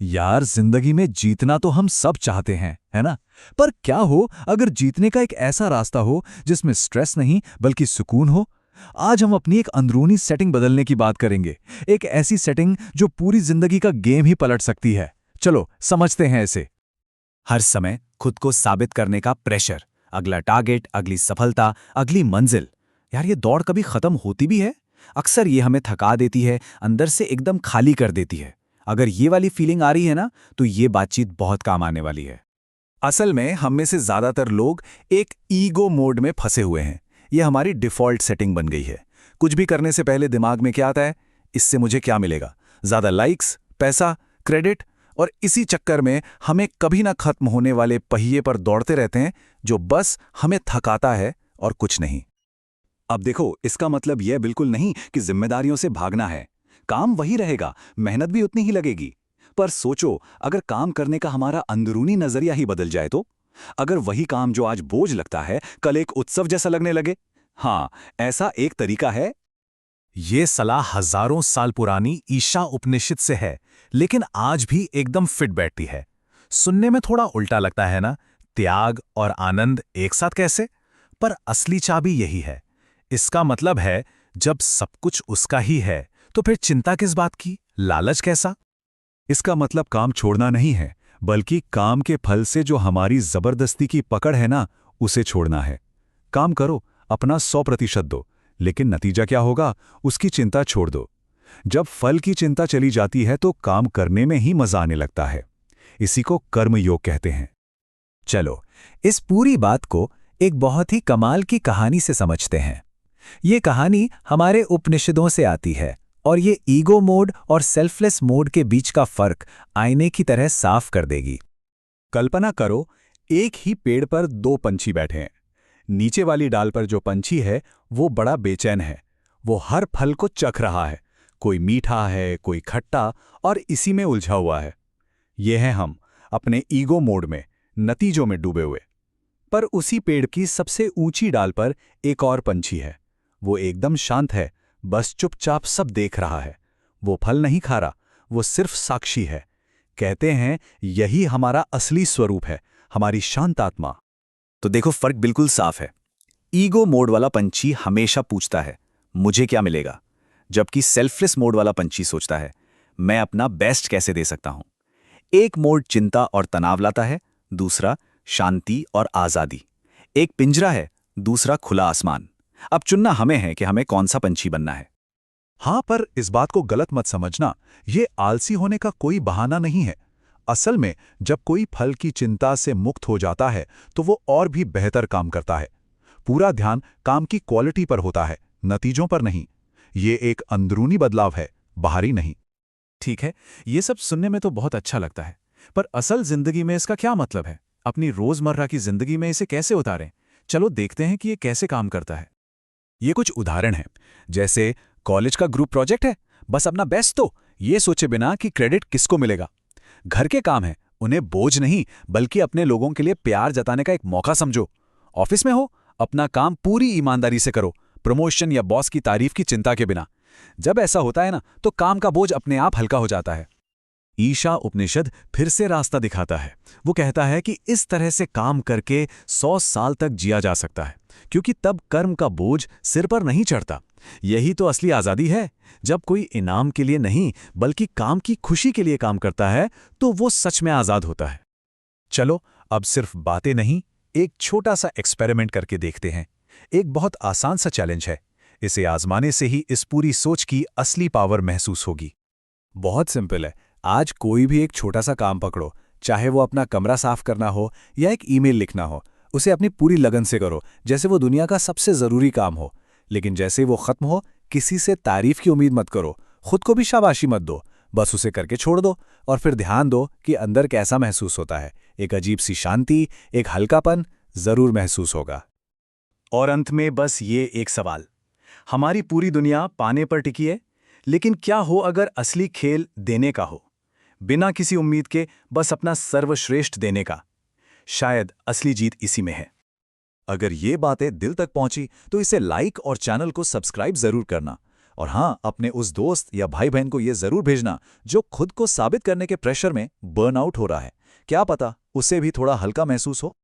यार, जिंदगी में जीतना तो हम सब चाहते हैं, है ना? पर क्या हो अगर जीतने का एक ऐसा रास्ता हो जिसमें स्ट्रेस नहीं बल्कि सुकून हो? आज हम अपनी एक अंदरूनी सेटिंग बदलने की बात करेंगे। एक ऐसी सेटिंग जो पूरी जिंदगी का गेम ही पलट सकती है। चलो समझते हैं इसे। हर समय खुद को साबित करने का प्रेशर, अगला टारगेट, अगली सफलता, अगली मंजिल। यार ये दौड़ कभी खत्म होती भी है? अक्सर ये हमें थका देती है, अंदर से एकदम खाली कर देती है। अगर ये वाली फीलिंग आ रही है ना, तो ये बातचीत बहुत काम आने वाली है। असल में हम में से ज्यादातर लोग एक ईगो मोड में फंसे हुए हैं। ये हमारी डिफॉल्ट सेटिंग बन गई है। कुछ भी करने से पहले दिमाग में क्या आता है? इससे मुझे क्या मिलेगा? ज्यादा लाइक्स, पैसा, क्रेडिट। और इसी चक्कर में हमें कभी ना खत्म होने वाले पहिए पर दौड़ते रहते हैं, जो बस हमें थकाता है और कुछ नहीं। अब देखो, इसका मतलब यह बिल्कुल नहीं कि जिम्मेदारियों से भागना है। काम वही रहेगा, मेहनत भी उतनी ही लगेगी। पर सोचो, अगर काम करने का हमारा अंदरूनी नजरिया ही बदल जाए तो? अगर वही काम जो आज बोझ लगता है, कल एक उत्सव जैसा लगने लगे। हाँ, ऐसा एक तरीका है। ये सलाह हजारों साल पुरानी ईशा उपनिषद से है, लेकिन आज भी एकदम फिट बैठती है। सुनने में थोड़ा उल्टा लगता है ना, त्याग और आनंद एक साथ कैसे? पर असली चाबी यही है। इसका मतलब है, जब सब कुछ उसका ही है, तो फिर चिंता किस बात की, लालच कैसा? इसका मतलब काम छोड़ना नहीं है, बल्कि काम के फल से जो हमारी जबरदस्ती की पकड़ है ना, उसे छोड़ना है। काम करो, अपना 100% दो, लेकिन नतीजा क्या होगा, उसकी चिंता छोड़ दो। जब फल की चिंता चली जाती है तो काम करने में ही मजा आने लगता है। इसी को कर्मयोग कहते हैं। चलो, इस पूरी बात को एक बहुत ही कमाल की कहानी से समझते हैं। ये कहानी हमारे उपनिषदों से आती है और ये ईगो मोड और सेल्फलेस मोड के बीच का फर्क आईने की तरह साफ कर देगी। कल्पना करो, एक ही पेड़ पर दो पंछी बैठे हैं। नीचे वाली डाल पर जो पंछी है वो बड़ा बेचैन है। वो हर फल को चख रहा है। कोई मीठा है, कोई खट्टा, और इसी में उलझा हुआ है। ये हैं हम, अपने ईगो मोड में, नतीजों में डूबे हुए। पर उसी पेड़ की सबसे ऊंची डाल पर एक और पंछी है। वो एकदम शांत है, बस चुपचाप सब देख रहा है। वो फल नहीं खा रहा, वो सिर्फ साक्षी है। कहते हैं यही हमारा असली स्वरूप है, हमारी शांत आत्मा। तो देखो, फर्क बिल्कुल साफ है। ईगो मोड वाला पंछी हमेशा पूछता है, मुझे क्या मिलेगा? जबकि सेल्फलेस मोड वाला पंछी सोचता है, मैं अपना बेस्ट कैसे दे सकता हूं। एक मोड चिंता और तनाव लाता है, दूसरा शांति और आजादी। एक पिंजरा है, दूसरा खुला आसमान। अब चुनना हमें है कि हमें कौन सा पंछी बनना है। हाँ, पर इस बात को गलत मत समझना। ये आलसी होने का कोई बहाना नहीं है। असल में जब कोई फल की चिंता से मुक्त हो जाता है तो वो और भी बेहतर काम करता है। पूरा ध्यान काम की क्वालिटी पर होता है, नतीजों पर नहीं। ये एक अंदरूनी बदलाव है, बाहरी नहीं। ठीक है, ये सब सुनने में तो बहुत अच्छा लगता है, पर असल जिंदगी में इसका क्या मतलब है? अपनी रोजमर्रा की जिंदगी में इसे कैसे उतारें? चलो देखते हैं कि ये कैसे काम करता है। ये कुछ उदाहरण हैं। जैसे कॉलेज का ग्रुप प्रोजेक्ट है, बस अपना बेस्ट दो, ये सोचे बिना कि क्रेडिट किसको मिलेगा। घर के काम है, उन्हें बोझ नहीं बल्कि अपने लोगों के लिए प्यार जताने का एक मौका समझो। ऑफिस में हो, अपना काम पूरी ईमानदारी से करो, प्रमोशन या बॉस की तारीफ की चिंता के बिना। जब ऐसा होता है ना, तो काम का बोझ अपने आप हल्का हो जाता है। ईशा उपनिषद फिर से रास्ता दिखाता है। वो कहता है कि इस तरह से काम करके 100 साल तक जिया जा सकता है, क्योंकि तब कर्म का बोझ सिर पर नहीं चढ़ता। यही तो असली आज़ादी है। जब कोई इनाम के लिए नहीं बल्कि काम की खुशी के लिए काम करता है, तो वो सच में आज़ाद होता है। चलो, अब सिर्फ बातें नहीं, एक छोटा सा एक्सपेरिमेंट करके देखते हैं। एक बहुत आसान सा चैलेंज है। इसे आजमाने से ही इस पूरी सोच की असली पावर महसूस होगी। बहुत सिंपल है। आज कोई भी एक छोटा सा काम पकड़ो, चाहे वो अपना कमरा साफ करना हो या एक ईमेल लिखना हो। उसे अपनी पूरी लगन से करो, जैसे वो दुनिया का सबसे जरूरी काम हो। लेकिन जैसे ही वो खत्म हो, किसी से तारीफ की उम्मीद मत करो, खुद को भी शाबाशी मत दो। बस उसे करके छोड़ दो और फिर ध्यान दो कि अंदर कैसा महसूस होता है। एक अजीब सी शांति, एक हल्कापन जरूर महसूस होगा। और अंत में बस ये एक सवाल, हमारी पूरी दुनिया पाने पर टिकी है, लेकिन क्या हो अगर असली खेल देने का हो, बिना किसी उम्मीद के, बस अपना सर्वश्रेष्ठ देने का? शायद असली जीत इसी में है। अगर ये बातें दिल तक पहुंची तो इसे लाइक और चैनल को सब्सक्राइब जरूर करना। और हाँ, अपने उस दोस्त या भाई बहन को ये जरूर भेजना जो खुद को साबित करने के प्रेशर में बर्नआउट हो रहा है। क्या पता उसे भी थोड़ा हल्का महसूस हो।